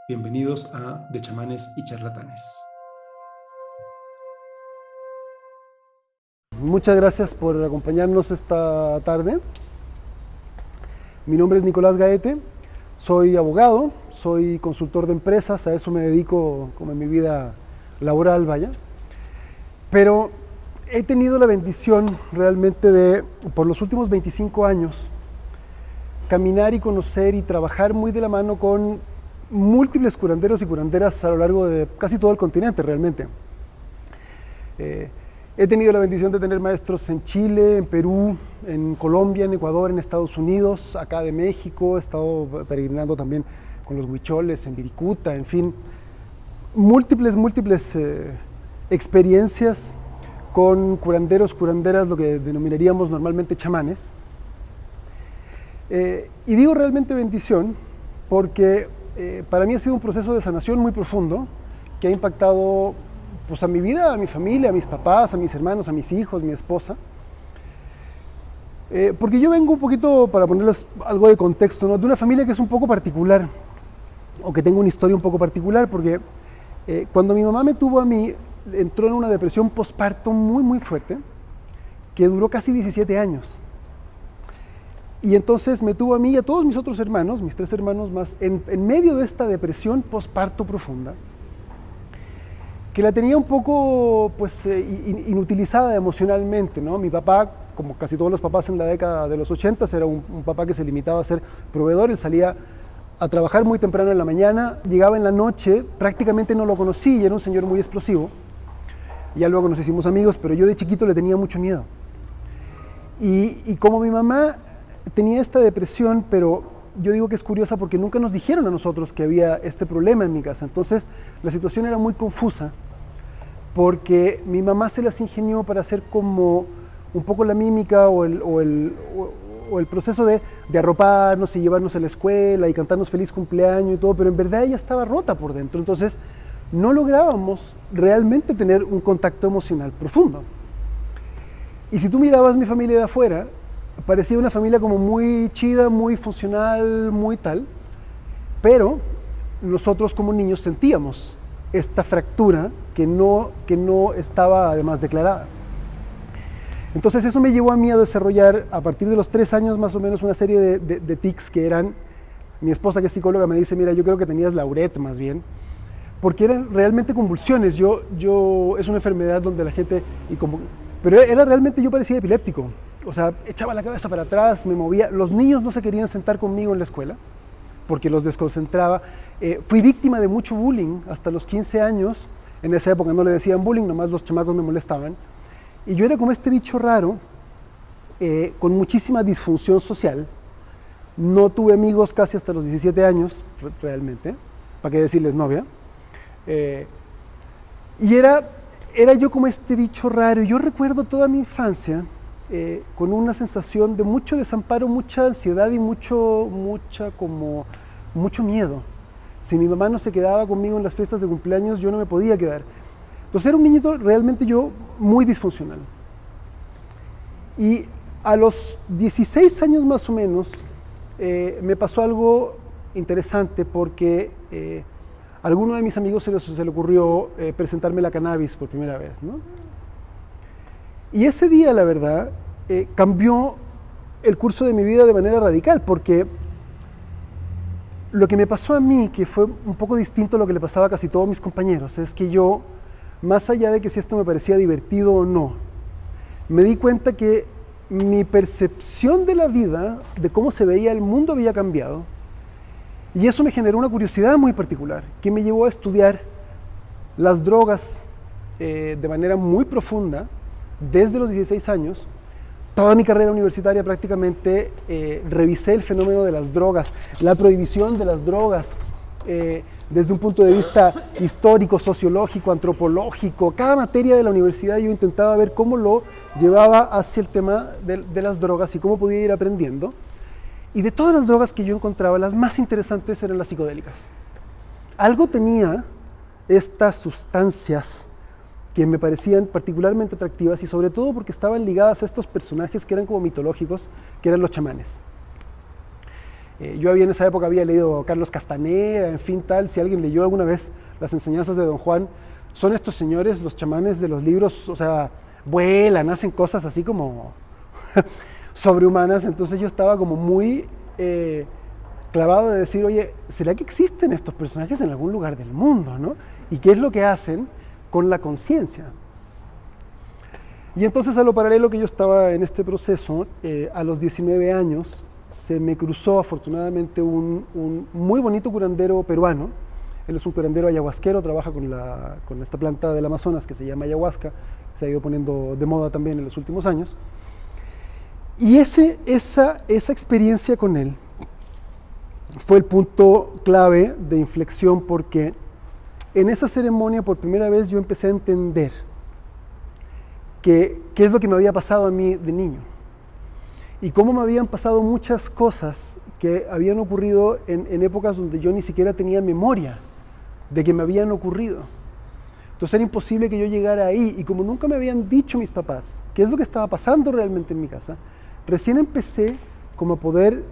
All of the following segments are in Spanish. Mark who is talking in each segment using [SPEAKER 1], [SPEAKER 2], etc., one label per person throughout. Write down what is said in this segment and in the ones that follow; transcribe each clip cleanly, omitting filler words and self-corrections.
[SPEAKER 1] Bienvenidos a De Chamanes y Charlatanes.
[SPEAKER 2] Muchas gracias por acompañarnos esta tarde. Mi nombre es Nicolás Gaete, soy abogado, soy consultor de empresas, a eso me dedico como en mi vida laboral, vaya. Pero he tenido la bendición realmente de, por los últimos 25 años, caminar y conocer y trabajar muy de la mano con múltiples curanderos y curanderas a lo largo de casi todo el continente realmente. He tenido la bendición de tener maestros en Chile, en Perú, en Colombia, en Ecuador, en Estados Unidos, acá de México. He estado peregrinando también con los huicholes, en Viricuta, en fin. Múltiples experiencias con curanderos, curanderas, lo que denominaríamos normalmente chamanes. Y digo realmente bendición porque para mí ha sido un proceso de sanación muy profundo que ha impactado pues, a mi vida, a mi familia, a mis papás, a mis hermanos, a mis hijos, a mi esposa. Porque yo vengo un poquito, para ponerles algo de contexto, ¿no?, de una familia que es un poco particular, o que tengo una historia un poco particular, porque cuando mi mamá me tuvo a mí, entró en una depresión postparto muy fuerte, que duró casi 17 años. Y entonces me tuvo a mí y a todos mis otros hermanos, mis 3 hermanos más, en medio de esta depresión postparto profunda, que la tenía un poco pues, inutilizada emocionalmente, ¿no? Mi papá, como casi todos los papás en la década de los 80, era un papá que se limitaba a ser proveedor. Él salía a trabajar muy temprano en la mañana, llegaba en la noche, prácticamente no lo conocí, y era un señor muy explosivo. Ya luego nos hicimos amigos, pero yo de chiquito le tenía mucho miedo. Y como mi mamá tenía esta depresión, pero yo digo que es curiosa porque nunca nos dijeron a nosotros que había este problema en mi casa. Entonces la situación era muy confusa porque mi mamá se las ingenió para hacer como un poco la mímica o el proceso de arroparnos y llevarnos a la escuela y cantarnos feliz cumpleaños y todo, pero en verdad ella estaba rota por dentro. Entonces no lográbamos realmente tener un contacto emocional profundo. Y si tú mirabas mi familia de afuera, parecía una familia como muy chida, muy funcional, muy tal, pero nosotros como niños sentíamos esta fractura que no estaba además declarada. Entonces eso me llevó a mí a desarrollar, a partir de los 3 años más o menos, una serie de tics que eran, mi esposa que es psicóloga me dice, mira, yo creo que tenías Laurette más bien, porque eran realmente convulsiones. Es una enfermedad donde la gente, pero era realmente, yo parecía epiléptico. O sea, echaba la cabeza para atrás, me movía. Los niños no se querían sentar conmigo en la escuela porque los desconcentraba. Fui víctima de mucho bullying hasta los 15 años. En esa época no le decían bullying, nomás los chamacos me molestaban. Y yo era como este bicho raro, con muchísima disfunción social. No tuve amigos casi hasta los 17 años, realmente. ¿Para qué decirles novia? Y era yo como este bicho raro. Yo recuerdo toda mi infancia con una sensación de mucho desamparo, mucha ansiedad y mucho miedo. Si mi mamá no se quedaba conmigo en las fiestas de cumpleaños, yo no me podía quedar. Entonces era un niñito realmente yo muy disfuncional. Y a los 16 años más o menos me pasó algo interesante porque a alguno de mis amigos se le ocurrió presentarme la cannabis por primera vez, ¿no? Y ese día, la verdad, cambió el curso de mi vida de manera radical, porque lo que me pasó a mí, que fue un poco distinto a lo que le pasaba a casi todos mis compañeros, es que yo, más allá de que si esto me parecía divertido o no, me di cuenta que mi percepción de la vida, de cómo se veía el mundo, había cambiado. Y eso me generó una curiosidad muy particular, que me llevó a estudiar las drogas de manera muy profunda, desde los 16 años. Toda mi carrera universitaria prácticamente revisé el fenómeno de las drogas, la prohibición de las drogas, desde un punto de vista histórico, sociológico, antropológico. Cada materia de la universidad yo intentaba ver cómo lo llevaba hacia el tema de las drogas y cómo podía ir aprendiendo. Y de todas las drogas que yo encontraba, las más interesantes eran las psicodélicas. Algo tenía estas sustancias que me parecían particularmente atractivas y sobre todo porque estaban ligadas a estos personajes que eran como mitológicos, que eran los chamanes. Yo en esa época había leído a Carlos Castaneda, en fin, tal. Si alguien leyó alguna vez las enseñanzas de Don Juan, son estos señores, los chamanes de los libros, o sea, vuelan, hacen cosas así como sobrehumanas. Entonces yo estaba como muy clavado de decir, oye, ¿será que existen estos personajes en algún lugar del mundo, ¿no? ¿Y qué es lo que hacen con la conciencia? Y entonces, a lo paralelo que yo estaba en este proceso, a los 19 años, se me cruzó afortunadamente un muy bonito curandero peruano. Él es un curandero ayahuasquero, trabaja con esta planta del Amazonas que se llama ayahuasca, se ha ido poniendo de moda también en los últimos años. Y esa experiencia con él fue el punto clave de inflexión, porque en esa ceremonia por primera vez yo empecé a entender qué es lo que me había pasado a mí de niño y cómo me habían pasado muchas cosas que habían ocurrido en épocas donde yo ni siquiera tenía memoria de que me habían ocurrido. Entonces era imposible que yo llegara ahí, y como nunca me habían dicho mis papás qué es lo que estaba pasando realmente en mi casa, recién empecé como a poder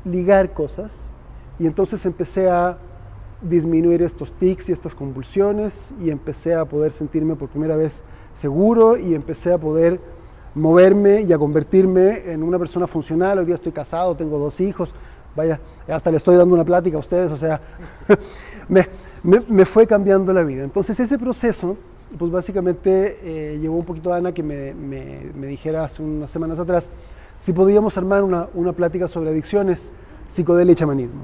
[SPEAKER 2] ligar cosas, y entonces empecé a disminuir estos tics y estas convulsiones, y empecé a poder sentirme por primera vez seguro, y empecé a poder moverme y a convertirme en una persona funcional. Hoy día estoy casado, tengo 2 hijos, vaya, hasta le estoy dando una plática a ustedes, o sea, me fue cambiando la vida. Entonces ese proceso, pues básicamente llevó un poquito a Ana que me dijera hace unas semanas atrás si podíamos armar una plática sobre adicciones, psicodelia y chamanismo.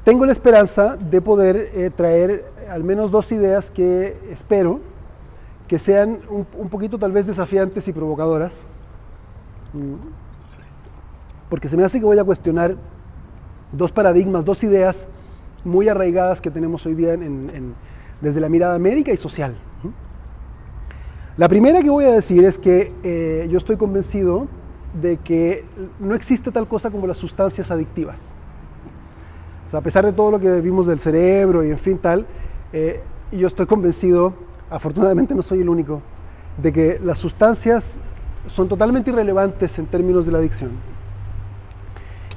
[SPEAKER 2] Tengo la esperanza de poder traer al menos 2 ideas que espero que sean un poquito tal vez desafiantes y provocadoras, porque se me hace que voy a cuestionar 2 paradigmas, 2 ideas muy arraigadas que tenemos hoy día desde la mirada médica y social. La primera que voy a decir es que yo estoy convencido de que no existe tal cosa como las sustancias adictivas. O sea, a pesar de todo lo que vimos del cerebro y en fin tal, yo estoy convencido, afortunadamente no soy el único, de que las sustancias son totalmente irrelevantes en términos de la adicción.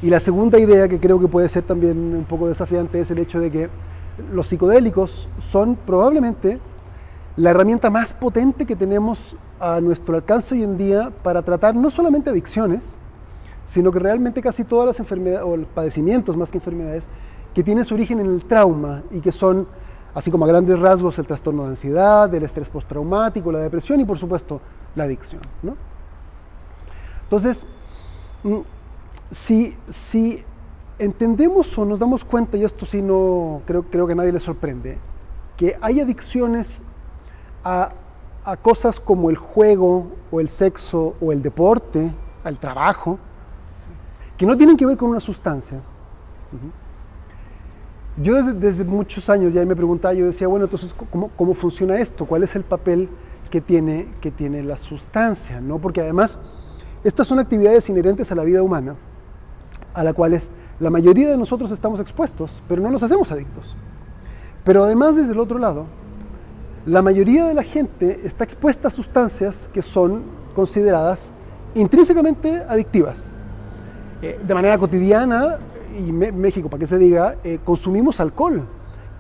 [SPEAKER 2] Y la segunda idea, que creo que puede ser también un poco desafiante, es el hecho de que los psicodélicos son probablemente la herramienta más potente que tenemos a nuestro alcance hoy en día para tratar no solamente adicciones, sino que realmente casi todas las enfermedades, o padecimientos más que enfermedades, que tienen su origen en el trauma y que son, así como a grandes rasgos, el trastorno de ansiedad, el estrés postraumático, la depresión y por supuesto la adicción, ¿no? Entonces, si entendemos o nos damos cuenta, y esto sí no creo que a nadie le sorprende, que hay adicciones a cosas como el juego o el sexo o el deporte, al trabajo, que no tienen que ver con una sustancia. Yo desde muchos años ya me preguntaba, yo decía, bueno, entonces, ¿cómo funciona esto? ¿Cuál es el papel que tiene la sustancia, ¿no? Porque además, estas son actividades inherentes a la vida humana, a las cuales la mayoría de nosotros estamos expuestos, pero no nos hacemos adictos. Pero además, desde el otro lado, la mayoría de la gente está expuesta a sustancias que son consideradas intrínsecamente adictivas. De manera cotidiana, y México, para que se diga, consumimos alcohol,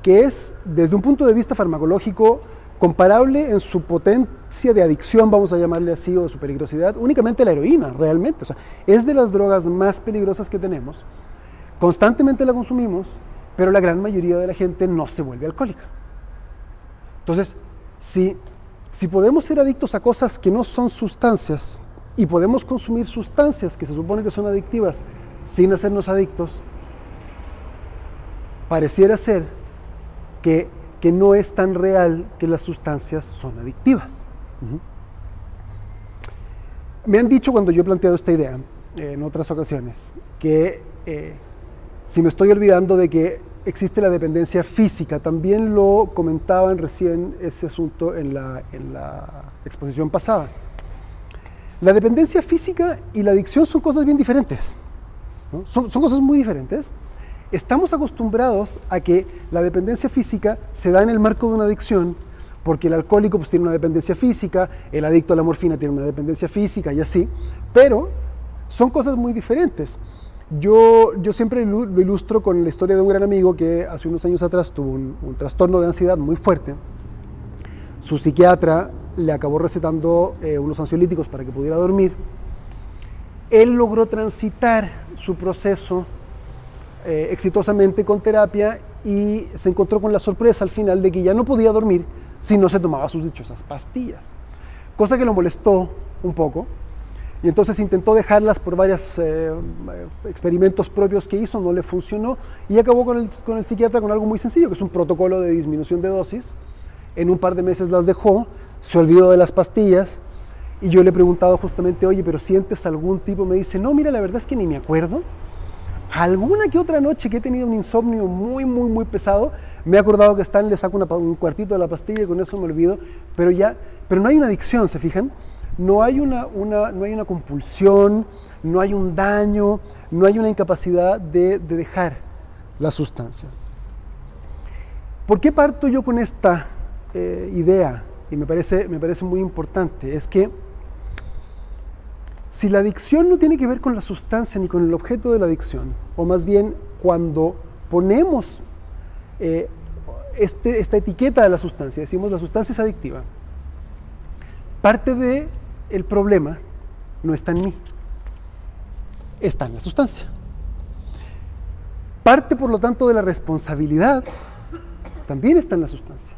[SPEAKER 2] que es, desde un punto de vista farmacológico, comparable en su potencia de adicción, vamos a llamarle así, o de su peligrosidad, únicamente la heroína, realmente. O sea, es de las drogas más peligrosas que tenemos. Constantemente la consumimos, pero la gran mayoría de la gente no se vuelve alcohólica. Entonces, si podemos ser adictos a cosas que no son sustancias, y podemos consumir sustancias que se supone que son adictivas sin hacernos adictos, pareciera ser que no es tan real que las sustancias son adictivas. Me han dicho, cuando yo he planteado esta idea en otras ocasiones, que si me estoy olvidando de que existe la dependencia física. También lo comentaban recién ese asunto en la exposición pasada. La dependencia física y la adicción son cosas bien diferentes, ¿no? Son cosas muy diferentes. Estamos acostumbrados a que la dependencia física se da en el marco de una adicción, porque el alcohólico pues tiene una dependencia física, el adicto a la morfina tiene una dependencia física y así, pero son cosas muy diferentes. Yo siempre lo ilustro con la historia de un gran amigo que hace unos años atrás tuvo un trastorno de ansiedad muy fuerte. Su psiquiatra le acabó recetando unos ansiolíticos para que pudiera dormir. Él logró transitar su proceso exitosamente con terapia y se encontró con la sorpresa al final de que ya no podía dormir si no se tomaba sus dichosas pastillas, cosa que lo molestó un poco. Y entonces intentó dejarlas por varios experimentos propios que hizo, no le funcionó y acabó con el psiquiatra con algo muy sencillo, que es un protocolo de disminución de dosis. En un par de meses las dejó, se olvidó de las pastillas y yo le he preguntado justamente, oye, ¿pero sientes algún tipo? Me dice, no, mira, la verdad es que ni me acuerdo. Alguna que otra noche que he tenido un insomnio muy pesado, me he acordado que le saco un cuartito de la pastilla y con eso me olvido, pero no hay una adicción, ¿se fijan? No hay una compulsión, no hay un daño, no hay una incapacidad de dejar la sustancia. ¿Por qué parto yo con esta idea? Y me parece muy importante. Es que si la adicción no tiene que ver con la sustancia ni con el objeto de la adicción, o más bien cuando ponemos esta etiqueta de la sustancia, decimos la sustancia es adictiva, parte de el problema no está en mí, está en la sustancia. Parte, por lo tanto, de la responsabilidad también está en la sustancia.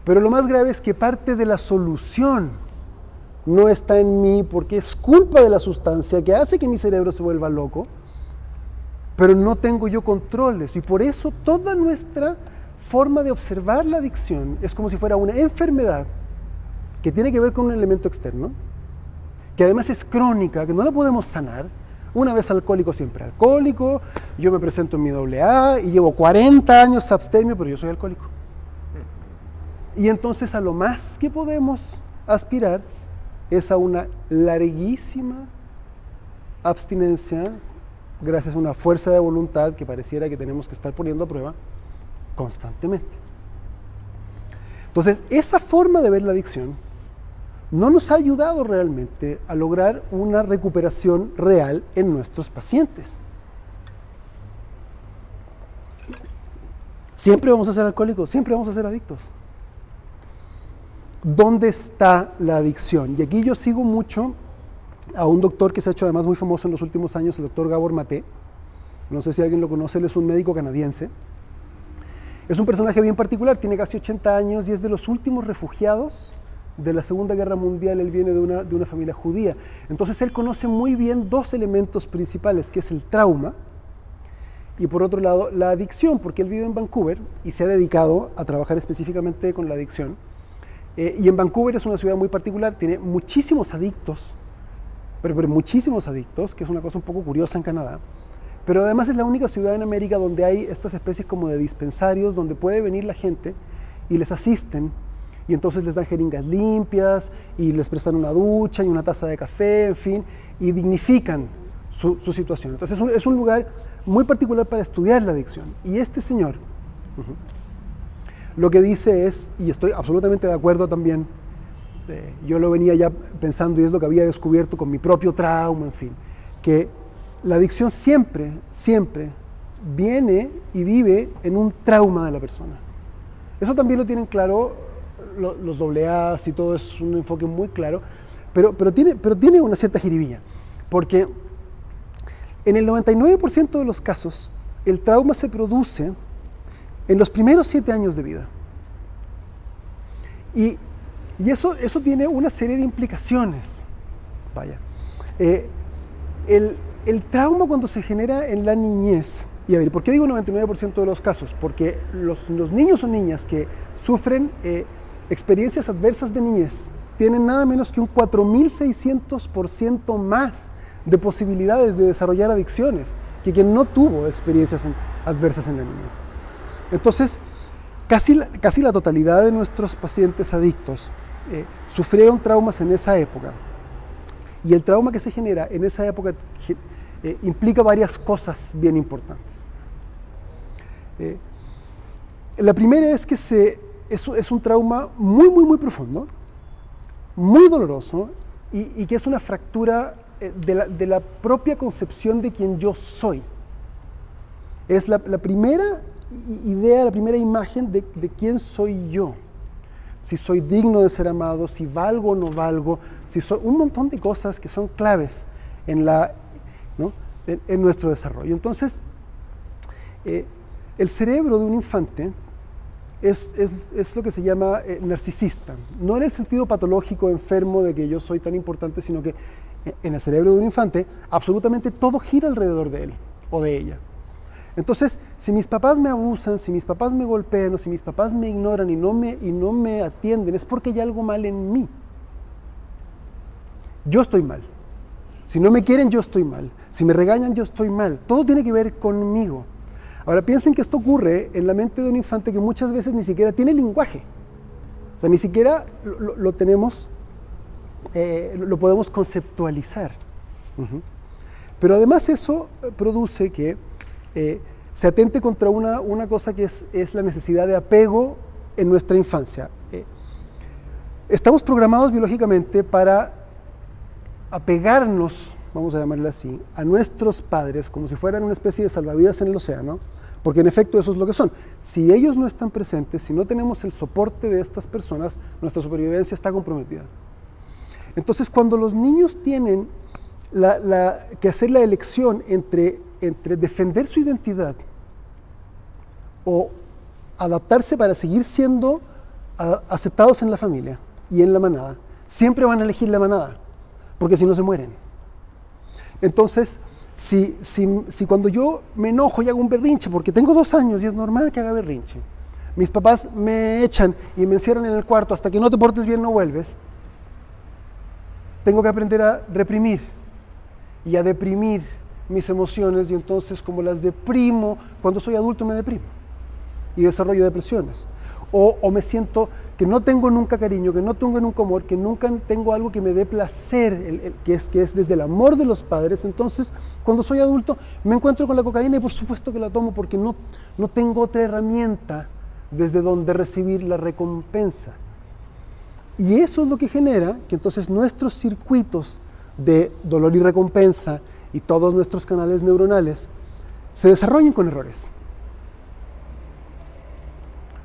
[SPEAKER 2] Pero lo más grave es que parte de la solución no está en mí porque es culpa de la sustancia que hace que mi cerebro se vuelva loco, pero no tengo yo controles. Y por eso toda nuestra forma de observar la adicción es como si fuera una enfermedad que tiene que ver con un elemento externo, que además es crónica, que no la podemos sanar. Una vez alcohólico, siempre alcohólico. Yo me presento en mi AA y llevo 40 años abstemio, pero yo soy alcohólico. Y entonces a lo más que podemos aspirar es a una larguísima abstinencia gracias a una fuerza de voluntad que pareciera que tenemos que estar poniendo a prueba constantemente. Entonces, esa forma de ver la adicción no nos ha ayudado realmente a lograr una recuperación real en nuestros pacientes. Siempre vamos a ser alcohólicos, siempre vamos a ser adictos. ¿Dónde está la adicción? Y aquí yo sigo mucho a un doctor que se ha hecho además muy famoso en los últimos años, el doctor Gabor Maté. No sé si alguien lo conoce, él es un médico canadiense. Es un personaje bien particular, tiene casi 80 años y es de los últimos refugiados de la Segunda Guerra Mundial. Él viene de una familia judía. Entonces él conoce muy bien dos elementos principales, que es el trauma y por otro lado la adicción, porque él vive en Vancouver y se ha dedicado a trabajar específicamente con la adicción. Y en Vancouver es una ciudad muy particular, tiene muchísimos adictos, pero muchísimos adictos, que es una cosa un poco curiosa en Canadá. Pero además es la única ciudad en América donde hay estas especies como de dispensarios, donde puede venir la gente y les asisten, y entonces les dan jeringas limpias, y les prestan una ducha y una taza de café, en fin, y dignifican su situación. Entonces es un lugar muy particular para estudiar la adicción. Y este señor, lo que dice es, y estoy absolutamente de acuerdo también, yo lo venía ya pensando y es lo que había descubierto con mi propio trauma, en fin, que la adicción siempre viene y vive en un trauma de la persona. Eso también lo tienen claro los AA's y todo, es un enfoque muy claro, pero tiene una cierta jiribilla, porque en el 99% de los casos el trauma se produce en los primeros 7 años de vida. Y eso tiene una serie de implicaciones. Vaya. El trauma cuando se genera en la niñez, y a ver, ¿por qué digo 99% de los casos? Porque los niños o niñas que sufren experiencias adversas de niñez tienen nada menos que un 4.600% más de posibilidades de desarrollar adicciones que quien no tuvo experiencias adversas en la niñez. Entonces, casi la totalidad de nuestros pacientes adictos sufrieron traumas en esa época. Y el trauma que se genera en esa época implica varias cosas bien importantes. La primera es que es un trauma muy profundo, muy doloroso y que es una fractura de la propia concepción de quien yo soy. Es la primera idea, la primera imagen de quién soy yo. Si soy digno de ser amado, si valgo o no valgo, si soy un montón de cosas que son claves en, ¿no? en nuestro desarrollo. Entonces, el cerebro de un infante es lo que se llama narcisista. No en el sentido patológico, enfermo de que yo soy tan importante, sino que en el cerebro de un infante absolutamente todo gira alrededor de él o de ella. Entonces, si mis papás me abusan, si mis papás me golpean o si mis papás me ignoran y no me atienden, es porque hay algo mal en mí. Yo estoy mal. Si no me quieren, yo estoy mal. Si me regañan, yo estoy mal. Todo tiene que ver conmigo. Ahora, piensen que esto ocurre en la mente de un infante que muchas veces ni siquiera tiene lenguaje. O sea, ni siquiera lo tenemos, lo podemos conceptualizar. Pero además eso produce que se atente contra una cosa que es la necesidad de apego en nuestra infancia. Estamos programados biológicamente para apegarnos, vamos a llamarle así, a nuestros padres como si fueran una especie de salvavidas en el océano, porque en efecto eso es lo que son. Si ellos no están presentes, si no tenemos el soporte de estas personas, nuestra supervivencia está comprometida. Entonces, cuando los niños tienen que hacer la elección entre defender su identidad o adaptarse para seguir siendo aceptados en la familia y en la manada, siempre van a elegir la manada, porque si no se mueren. Entonces, si cuando yo me enojo y hago un berrinche, porque tengo 2 años y es normal que haga berrinche, mis papás me echan y me encierran en el cuarto hasta que no te portes bien no vuelves, tengo que aprender a reprimir y a deprimir mis emociones, y entonces como las deprimo, cuando soy adulto me deprimo y desarrollo depresiones. O me siento que no tengo nunca cariño, que no tengo nunca amor, que nunca tengo algo que me dé placer, que es desde el amor de los padres. Entonces, cuando soy adulto, me encuentro con la cocaína y por supuesto que la tomo porque no tengo otra herramienta desde donde recibir la recompensa. Y eso es lo que genera que entonces nuestros circuitos de dolor y recompensa y todos nuestros canales neuronales se desarrollen con errores.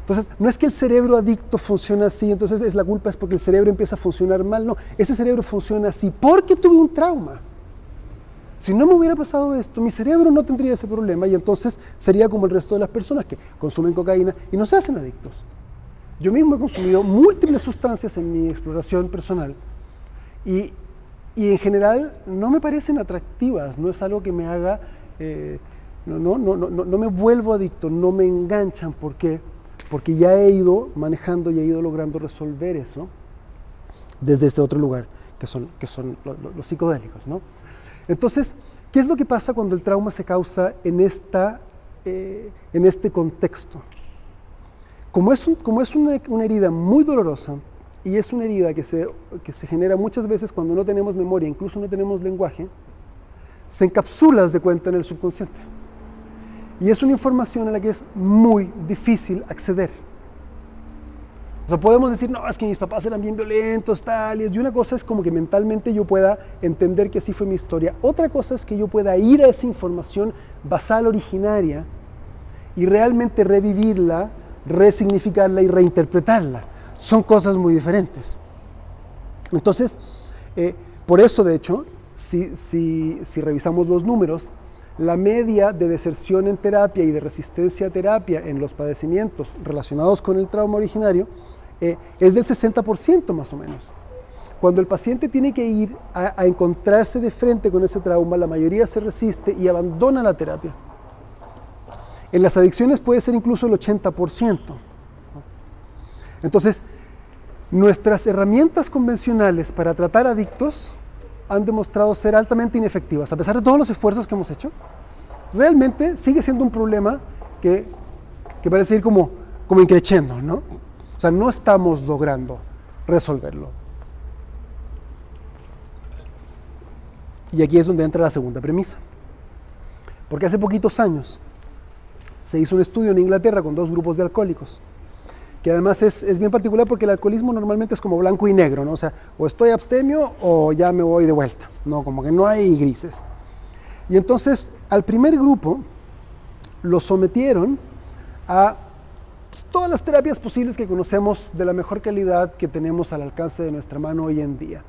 [SPEAKER 2] Entonces, no es que el cerebro adicto funciona así, entonces la culpa es porque el cerebro empieza a funcionar mal. No, ese cerebro funciona así porque tuve un trauma. Si no me hubiera pasado esto, mi cerebro no tendría ese problema y entonces sería como el resto de las personas que consumen cocaína y no se hacen adictos. Yo mismo he consumido múltiples sustancias en mi exploración personal y en general no me parecen atractivas, no es algo que me haga, no me vuelvo adicto, no me enganchan. ¿Por qué? Porque ya he ido manejando y he ido logrando resolver eso desde este otro lugar, que son los psicodélicos, ¿no? Entonces, ¿qué es lo que pasa cuando el trauma se causa en este contexto? Como es una herida muy dolorosa, y es una herida que se genera muchas veces cuando no tenemos memoria, incluso no tenemos lenguaje, se encapsula de cuenta en el subconsciente. Y es una información a la que es muy difícil acceder. O sea, podemos decir, no, es que mis papás eran bien violentos, tal, y una cosa es como que mentalmente yo pueda entender que así fue mi historia. Otra cosa es que yo pueda ir a esa información basal originaria y realmente revivirla, resignificarla y reinterpretarla. Son cosas muy diferentes. Entonces, por eso, de hecho, si revisamos los números, la media de deserción en terapia y de resistencia a terapia en los padecimientos relacionados con el trauma originario es del 60% más o menos. Cuando el paciente tiene que ir a encontrarse de frente con ese trauma, la mayoría se resiste y abandona la terapia. En las adicciones puede ser incluso el 80%. Entonces, nuestras herramientas convencionales para tratar adictos han demostrado ser altamente inefectivas. A pesar de todos los esfuerzos que hemos hecho, realmente sigue siendo un problema que parece ir como increciendo, ¿no? O sea, no estamos logrando resolverlo. Y aquí es donde entra la segunda premisa. Porque hace poquitos años se hizo un estudio en Inglaterra con 2 grupos de alcohólicos que además es bien particular porque el alcoholismo normalmente es como blanco y negro, ¿no? O sea, o estoy abstemio o ya me voy de vuelta, ¿no? Como que no hay grises. Y entonces, al primer grupo lo sometieron a todas las terapias posibles que conocemos de la mejor calidad que tenemos al alcance de nuestra mano hoy en día.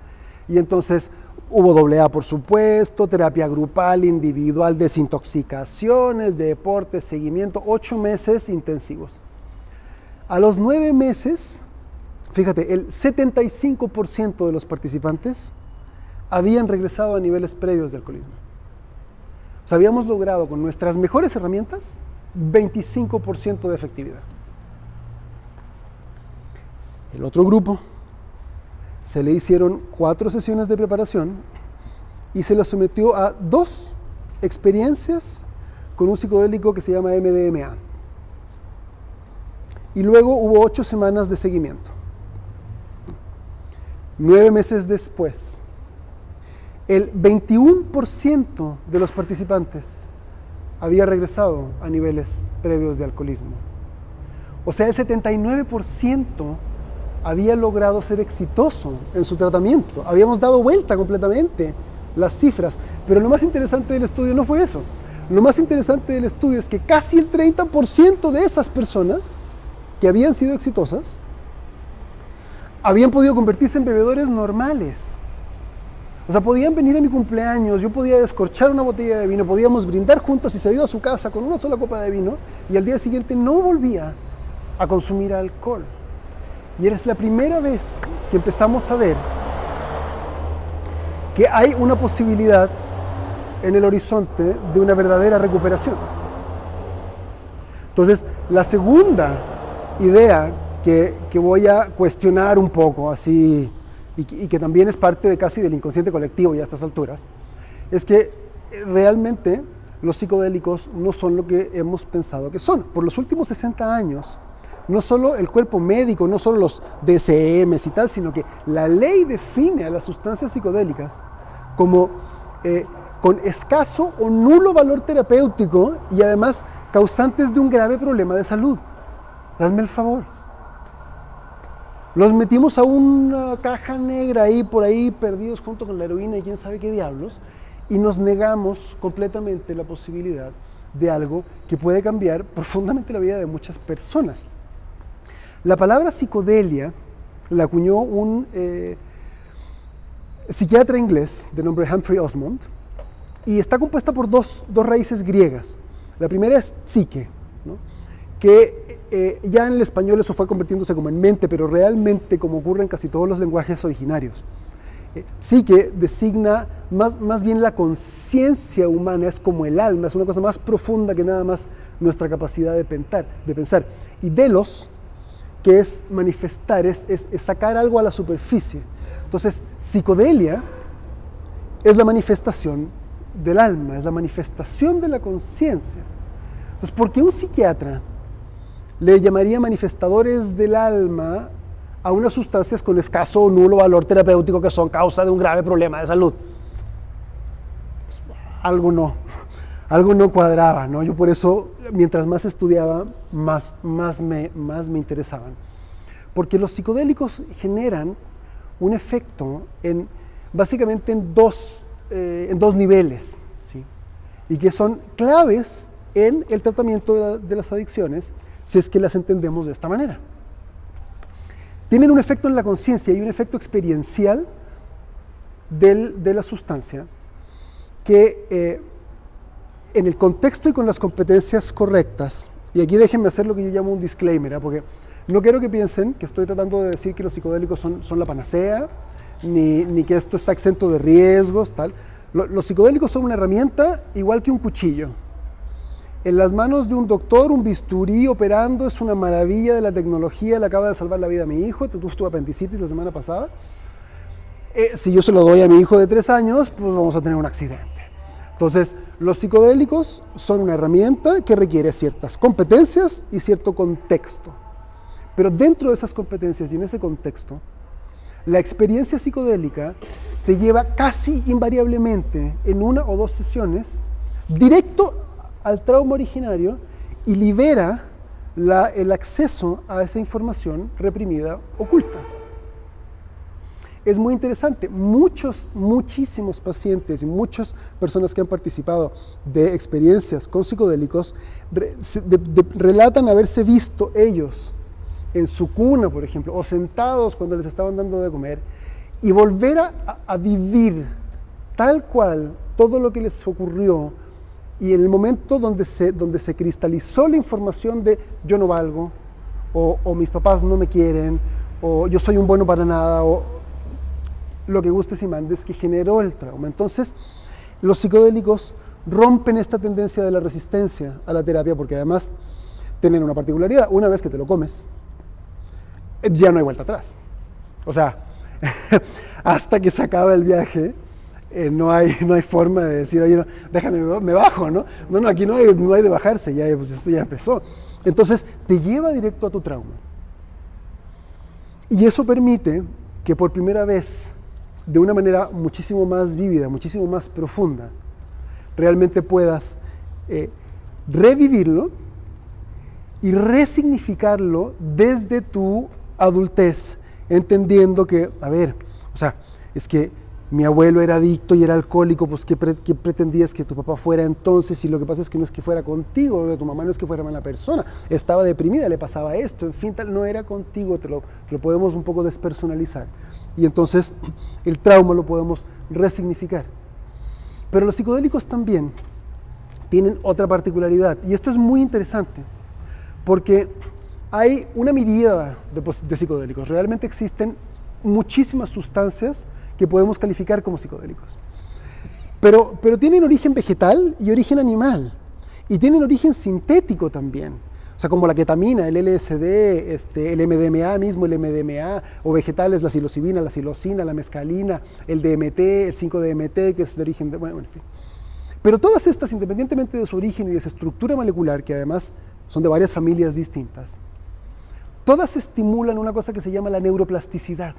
[SPEAKER 2] Y entonces hubo AA, por supuesto, terapia grupal, individual, desintoxicaciones, deporte, seguimiento, 8 meses intensivos. A los 9 meses, fíjate, el 75% de los participantes habían regresado a niveles previos de alcoholismo. O sea, habíamos logrado con nuestras mejores herramientas 25% de efectividad. El otro grupo se le hicieron 4 sesiones de preparación y se le sometió a 2 experiencias con un psicodélico que se llama MDMA. Y luego hubo 8 semanas de seguimiento. 9 meses después, el 21% de los participantes había regresado a niveles previos de alcoholismo. O sea, el 79% había logrado ser exitoso en su tratamiento. Habíamos dado vuelta completamente las cifras. Pero lo más interesante del estudio no fue eso. Lo más interesante del estudio es que casi el 30% de esas personas que habían sido exitosas habían podido convertirse en bebedores normales. O sea, podían venir a mi cumpleaños, yo podía descorchar una botella de vino, podíamos brindar juntos y se iba a su casa con una sola copa de vino y al día siguiente no volvía a consumir alcohol. Y era la primera vez que empezamos a ver que hay una posibilidad en el horizonte de una verdadera recuperación. Entonces, la segunda idea que voy a cuestionar un poco así y que también es parte de casi del inconsciente colectivo ya a estas alturas, es que realmente los psicodélicos no son lo que hemos pensado que son. Por los últimos 60 años, no solo el cuerpo médico, no solo los DSMs y tal, sino que la ley define a las sustancias psicodélicas como con escaso o nulo valor terapéutico y además causantes de un grave problema de salud. Hazme el favor. Los metimos a una caja negra ahí, por ahí, perdidos junto con la heroína y quién sabe qué diablos, y nos negamos completamente la posibilidad de algo que puede cambiar profundamente la vida de muchas personas. La palabra psicodelia la acuñó un psiquiatra inglés de nombre Humphrey Osmond y está compuesta por dos raíces griegas. La primera es psique, ¿no? Que ya en el español eso fue convirtiéndose como en mente, pero realmente, como ocurre en casi todos los lenguajes originarios, psique designa más bien la conciencia humana, es como el alma, es una cosa más profunda que nada más nuestra capacidad de pensar. Y delos, que es manifestar, es sacar algo a la superficie. Entonces, psicodelia es la manifestación del alma, es la manifestación de la conciencia. Entonces, ¿por qué un psiquiatra le llamaría manifestadores del alma a unas sustancias con escaso o nulo valor terapéutico que son causa de un grave problema de salud? Pues, algo no cuadraba, ¿no? Yo por eso, mientras más estudiaba, más me interesaban. Porque los psicodélicos generan un efecto básicamente en dos niveles, ¿sí? Y que son claves en el tratamiento de las adicciones, si es que las entendemos de esta manera. Tienen un efecto en la conciencia y un efecto experiencial de la sustancia que en el contexto y con las competencias correctas, y aquí déjenme hacer lo que yo llamo un disclaimer, porque no quiero que piensen que estoy tratando de decir que los psicodélicos son la panacea, ni que esto está exento de riesgos, tal. Los psicodélicos son una herramienta igual que un cuchillo. En las manos de un doctor, un bisturí operando es una maravilla de la tecnología, le acaba de salvar la vida a mi hijo, tuvo apendicitis la semana pasada. Si yo se lo doy a mi hijo de 3 años, pues vamos a tener un accidente. Entonces, los psicodélicos son una herramienta que requiere ciertas competencias y cierto contexto. Pero dentro de esas competencias y en ese contexto, la experiencia psicodélica te lleva casi invariablemente en 1 o 2 sesiones directo al trauma originario y libera el acceso a esa información reprimida oculta. Es muy interesante, muchísimos pacientes y muchas personas que han participado de experiencias con psicodélicos relatan haberse visto ellos en su cuna, por ejemplo, o sentados cuando les estaban dando de comer, y volver a vivir tal cual todo lo que les ocurrió, y en el momento donde se cristalizó la información de yo no valgo, o mis papás no me quieren, o yo soy un bueno para nada, o lo que gustes y mandes, que generó el trauma. Entonces, los psicodélicos rompen esta tendencia de la resistencia a la terapia, porque además tienen una particularidad: una vez que te lo comes, ya no hay vuelta atrás. O sea, hasta que se acaba el viaje, no hay forma de decir, oye, no, déjame, me bajo, ¿no? No, aquí no hay de bajarse, ya, pues esto ya empezó. Entonces, te lleva directo a tu trauma. Y eso permite que por primera vez, de una manera muchísimo más vívida, muchísimo más profunda, realmente puedas revivirlo y resignificarlo desde tu adultez, entendiendo que, a ver, o sea, es que mi abuelo era adicto y era alcohólico, pues ¿qué pretendías que tu papá fuera entonces? Y lo que pasa es que no es que fuera contigo, tu mamá no es que fuera mala persona, estaba deprimida, le pasaba esto, en fin, tal, no era contigo, te lo podemos un poco despersonalizar. Y entonces el trauma lo podemos resignificar. Pero los psicodélicos también tienen otra particularidad, y esto es muy interesante, porque hay una miríada de psicodélicos. Realmente existen muchísimas sustancias que podemos calificar como psicodélicos. Pero tienen origen vegetal y origen animal, y tienen origen sintético también. O sea, como la ketamina, el LSD, el MDMA mismo, el MDMA, o vegetales, la psilocibina, la psilocina, la mescalina, el DMT, el 5-DMT, que es de origen, bueno, en fin. Pero todas estas, independientemente de su origen y de su estructura molecular, que además son de varias familias distintas, todas estimulan una cosa que se llama la neuroplasticidad.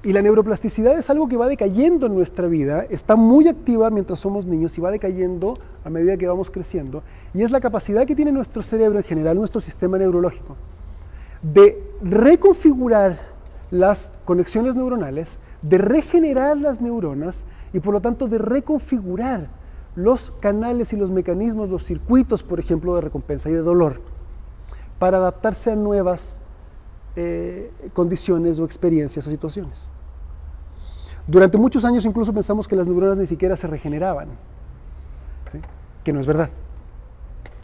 [SPEAKER 2] Y la neuroplasticidad es algo que va decayendo en nuestra vida, está muy activa mientras somos niños y va decayendo a medida que vamos creciendo, y es la capacidad que tiene nuestro cerebro, en general nuestro sistema neurológico, de reconfigurar las conexiones neuronales, de regenerar las neuronas y por lo tanto de reconfigurar los canales y los mecanismos, los circuitos, por ejemplo, de recompensa y de dolor, para adaptarse a nuevas condiciones o experiencias o situaciones. Durante muchos años incluso pensamos que las neuronas ni siquiera se regeneraban, ¿sí? Que no es verdad.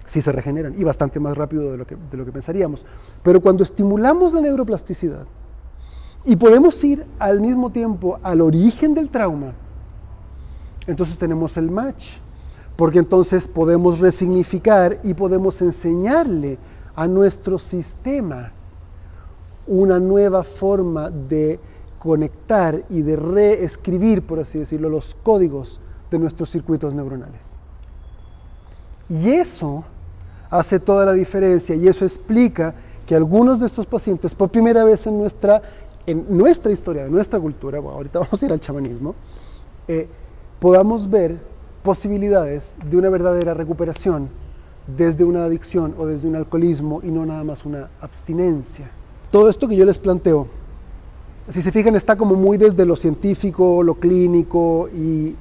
[SPEAKER 2] Sí se regeneran, y bastante más rápido de lo que pensaríamos. Pero cuando estimulamos la neuroplasticidad y podemos ir al mismo tiempo al origen del trauma, entonces tenemos el match, porque entonces podemos resignificar y podemos enseñarle a nuestro sistema una nueva forma de conectar y de reescribir, por así decirlo, los códigos de nuestros circuitos neuronales. Y eso hace toda la diferencia, y eso explica que algunos de estos pacientes, por primera vez en nuestra historia, en nuestra cultura, bueno, ahorita vamos a ir al chamanismo, podamos ver posibilidades de una verdadera recuperación desde una adicción o desde un alcoholismo y no nada más una abstinencia. Todo esto que yo les planteo, si se fijan, está como muy desde lo científico, lo clínico y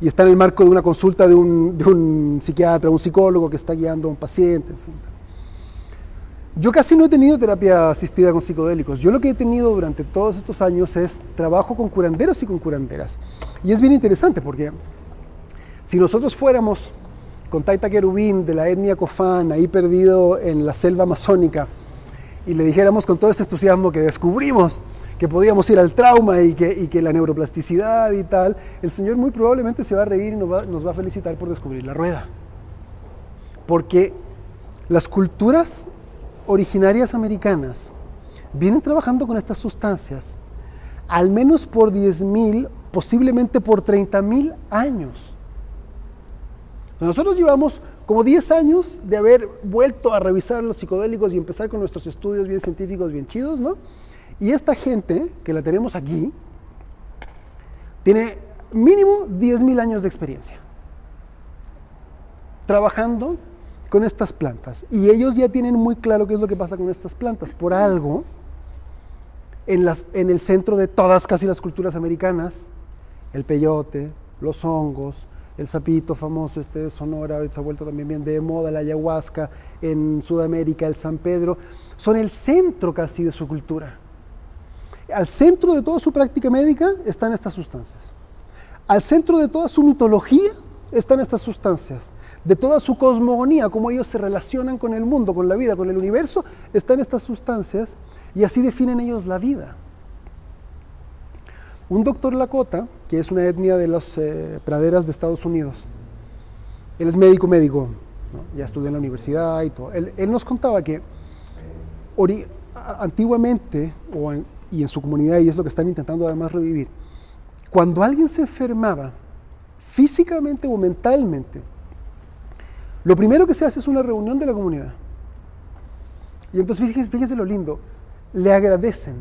[SPEAKER 2] está en el marco de una consulta de un psiquiatra, un psicólogo que está guiando a un paciente, en fin. Yo casi no he tenido terapia asistida con psicodélicos. Yo lo que he tenido durante todos estos años es trabajo con curanderos y con curanderas. Y es bien interesante porque si nosotros fuéramos con Taita Querubín de la etnia Cofán, ahí perdido en la selva amazónica, y le dijéramos con todo este entusiasmo que descubrimos que podíamos ir al trauma y que la neuroplasticidad y tal, el Señor muy probablemente se va a reír y nos va a felicitar por descubrir la rueda. Porque las culturas originarias americanas vienen trabajando con estas sustancias al menos por 10.000, posiblemente por 30.000 años. Nosotros llevamos como 10 años de haber vuelto a revisar los psicodélicos y empezar con nuestros estudios bien científicos, bien chidos, ¿no? Y esta gente que la tenemos aquí tiene mínimo 10.000 años de experiencia trabajando con estas plantas. Y ellos ya tienen muy claro qué es lo que pasa con estas plantas. Por algo, en el centro de todas casi las culturas americanas, el peyote, los hongos, el sapito famoso de Sonora, se ha vuelto también bien de moda, la ayahuasca, en Sudamérica, el San Pedro, son el centro casi de su cultura. Al centro de toda su práctica médica están estas sustancias. Al centro de toda su mitología están estas sustancias. De toda su cosmogonía, cómo ellos se relacionan con el mundo, con la vida, con el universo, están estas sustancias y así definen ellos la vida. Un doctor Lakota, que es una etnia de las praderas de Estados Unidos, él es médico, ¿no? Ya estudió en la universidad y todo. Él nos contaba que antiguamente, y en su comunidad, y es lo que están intentando además revivir, cuando alguien se enfermaba físicamente o mentalmente, lo primero que se hace es una reunión de la comunidad. Y entonces fíjense lo lindo, le agradecen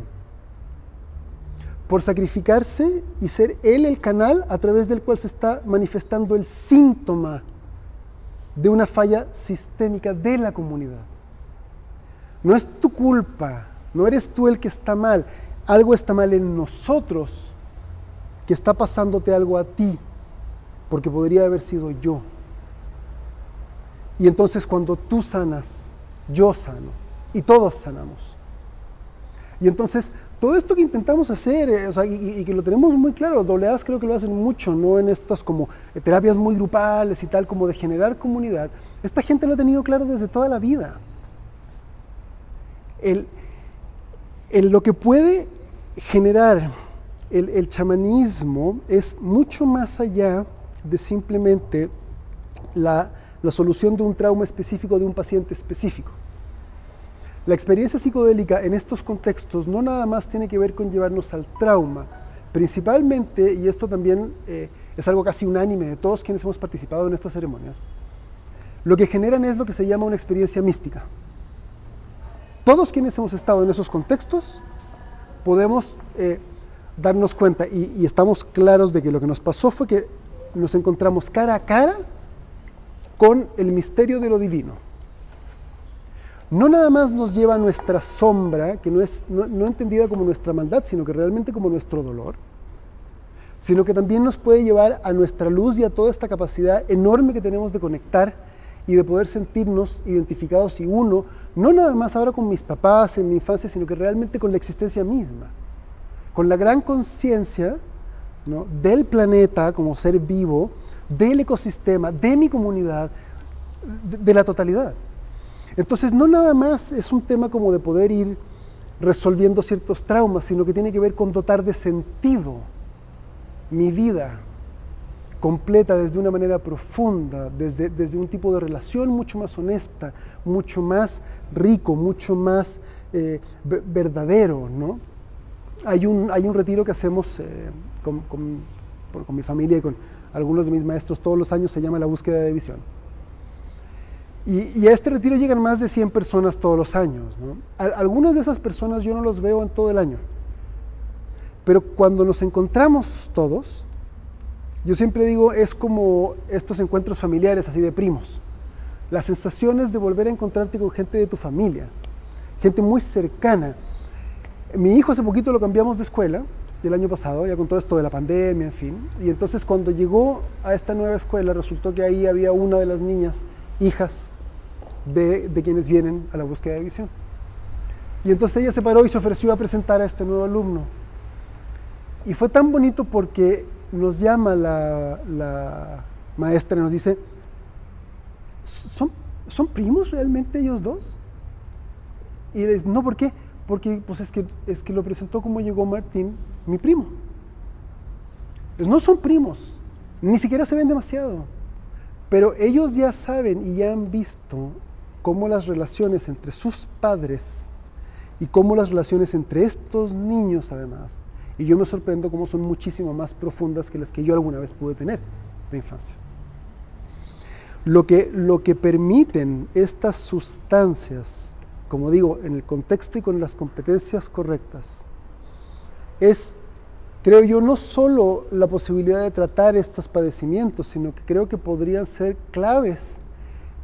[SPEAKER 2] por sacrificarse y ser él el canal a través del cual se está manifestando el síntoma de una falla sistémica de la comunidad. No es tu culpa, no eres tú el que está mal, algo está mal en nosotros, que está pasándote algo a ti, porque podría haber sido yo. Y entonces cuando tú sanas, yo sano, y todos sanamos. Y entonces, todo esto que intentamos hacer, y que lo tenemos muy claro, los AA's creo que lo hacen mucho, ¿no? En estas como terapias muy grupales y tal, como de generar comunidad, esta gente lo ha tenido claro desde toda la vida. Lo que puede generar el chamanismo es mucho más allá de simplemente la solución de un trauma específico de un paciente específico. La experiencia psicodélica en estos contextos no nada más tiene que ver con llevarnos al trauma, principalmente, y esto también es algo casi unánime de todos quienes hemos participado en estas ceremonias, lo que generan es lo que se llama una experiencia mística. Todos quienes hemos estado en esos contextos podemos darnos cuenta y estamos claros de que lo que nos pasó fue que nos encontramos cara a cara con el misterio de lo divino. No nada más nos lleva a nuestra sombra, que no entendida como nuestra maldad, sino que realmente como nuestro dolor, sino que también nos puede llevar a nuestra luz y a toda esta capacidad enorme que tenemos de conectar y de poder sentirnos identificados y uno, no nada más ahora con mis papás en mi infancia, sino que realmente con la existencia misma, con la gran conciencia, ¿no?, del planeta como ser vivo, del ecosistema, de mi comunidad, de la totalidad. Entonces no nada más es un tema como de poder ir resolviendo ciertos traumas, sino que tiene que ver con dotar de sentido mi vida completa desde una manera profunda, desde un tipo de relación mucho más honesta, mucho más rico, mucho más verdadero, ¿no? Hay un retiro que hacemos con mi familia y con algunos de mis maestros todos los años, se llama La Búsqueda de Visión. Y a este retiro llegan más de 100 personas todos los años, ¿no? Algunas de esas personas yo no los veo en todo el año, pero cuando nos encontramos todos, yo siempre digo, es como estos encuentros familiares, así de primos. Las sensaciones de volver a encontrarte con gente de tu familia, gente muy cercana. Mi hijo hace poquito lo cambiamos de escuela, del año pasado, ya con todo esto de la pandemia, en fin. Y entonces cuando llegó a esta nueva escuela, resultó que ahí había una de las niñas, hijas de quienes vienen a la búsqueda de visión. Y entonces ella se paró y se ofreció a presentar a este nuevo alumno. Y fue tan bonito porque nos llama la maestra y nos dice, ¿son primos realmente ellos dos? Y le dice, no, ¿por qué? Porque pues es que lo presentó como llegó Martín, mi primo. Pues no son primos, ni siquiera se ven demasiado, pero ellos ya saben y ya han visto cómo las relaciones entre sus padres y cómo las relaciones entre estos niños además, y yo me sorprendo cómo son muchísimo más profundas que las que yo alguna vez pude tener de infancia. Lo que permiten estas sustancias, como digo, en el contexto y con las competencias correctas, es, creo yo, no solo la posibilidad de tratar estos padecimientos, sino que creo que podrían ser claves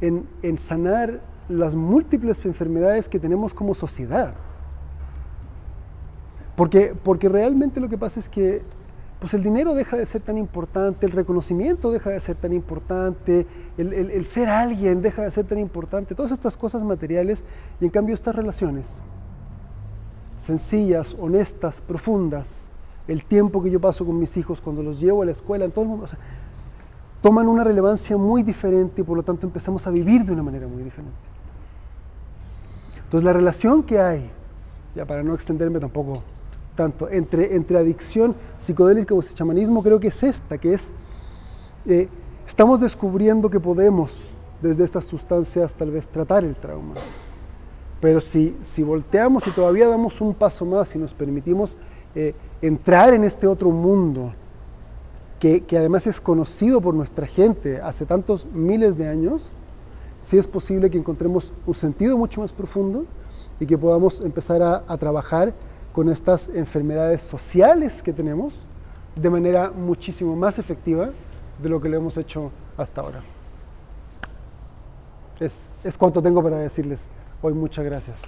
[SPEAKER 2] en sanar las múltiples enfermedades que tenemos como sociedad. Porque realmente lo que pasa es que pues el dinero deja de ser tan importante, el reconocimiento deja de ser tan importante, el ser alguien deja de ser tan importante, todas estas cosas materiales, y en cambio estas relaciones sencillas, honestas, profundas, el tiempo que yo paso con mis hijos cuando los llevo a la escuela, en todo el mundo, o sea, toman una relevancia muy diferente y por lo tanto empezamos a vivir de una manera muy diferente. Entonces la relación que hay, ya para no extenderme tampoco tanto, entre adicción psicodélica o chamanismo, creo que es esta, que es, estamos descubriendo que podemos desde estas sustancias tal vez tratar el trauma. Pero si volteamos y todavía damos un paso más y nos permitimos entrar en este otro mundo, que además es conocido por nuestra gente hace tantos miles de años, sí es posible que encontremos un sentido mucho más profundo y que podamos empezar a trabajar con estas enfermedades sociales que tenemos de manera muchísimo más efectiva de lo que lo hemos hecho hasta ahora. Es cuanto tengo para decirles hoy. Muchas gracias.